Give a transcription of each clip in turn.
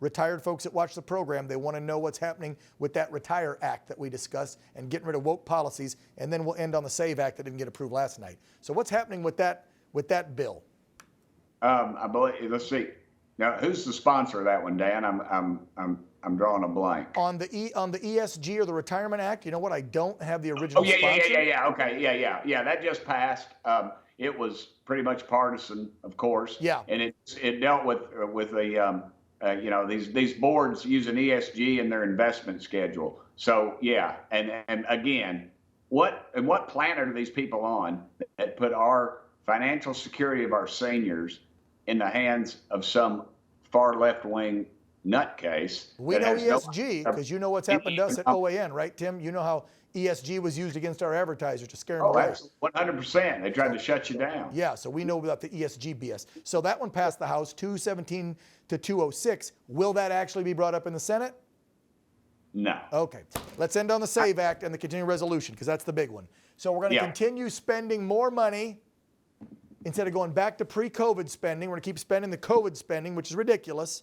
retired folks that watch the program, they want to know what's happening with that Retire Act that we discussed and getting rid of woke policies, and then we'll end on the SAVE Act that didn't get approved last night. So what's happening with that bill? I believe. Let's see. Now, who's the sponsor of that one, Dan? I'm drawing a blank. On the ESG or the Retirement Act, you know what? I don't have the original. Oh yeah, sponsor. yeah. Okay, yeah. That just passed. It was pretty much partisan, of course. Yeah. And it dealt with the these boards using ESG in their investment schedule. So yeah, and again, what planet are these people on that put our financial security of our seniors in the hands of some far left wing nutcase? We know ESG because you know what's happened to us at OAN, right, Tim? You know how ESG was used against our advertisers to scare them away. Oh, 100%. They tried to shut you down. Yeah, so we know about the ESG BS. So that one passed the House 217 to 206. Will that actually be brought up in the Senate? No. Okay. Let's end on the SAVE Act and the continuing resolution because that's the big one. So we're going to continue spending more money instead of going back to pre-COVID spending. We're going to keep spending the COVID spending, which is ridiculous.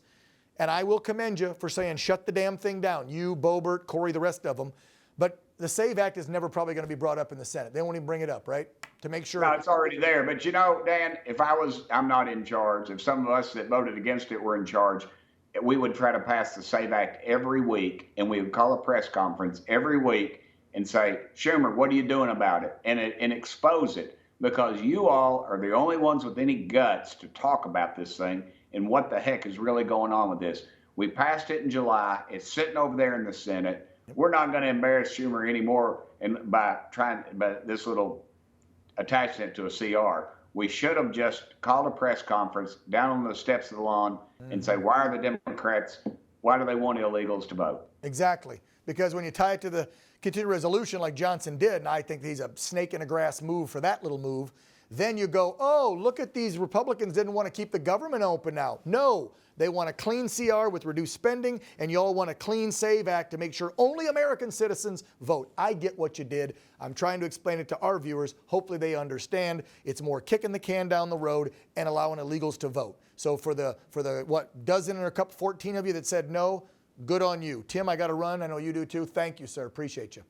And I will commend you for saying shut the damn thing down. You, Boebert, Corey, the rest of them. But the SAVE Act is never probably going to be brought up in the Senate. They won't even bring it up, right? To make sure. No, it's already there. But you know, Dan, I'm not in charge. If some of us that voted against it were in charge, we would try to pass the SAVE Act every week, and we would call a press conference every week and say, Schumer, what are you doing about it? And expose it, because you all are the only ones with any guts to talk about this thing and what the heck is really going on with this. We passed it in July. It's sitting over there in the Senate. We're not going to embarrass Schumer anymore by this little attaching it to a CR. We should have just called a press conference down on the steps of the lawn and say, why are the Democrats, why do they want illegals to vote? Exactly. Because when you tie it to the continuing resolution like Johnson did, and I think he's a snake in the grass move for that little move, then you go, oh, look at these Republicans didn't want to keep the government open now. No, they want a clean CR with reduced spending, and you all want a clean SAVE Act to make sure only American citizens vote. I get what you did. I'm trying to explain it to our viewers. Hopefully they understand. It's more kicking the can down the road and allowing illegals to vote. So for the what, dozen or a couple, 14 of you that said no, good on you. Tim, I got to run. I know you do too. Thank you, sir. Appreciate you.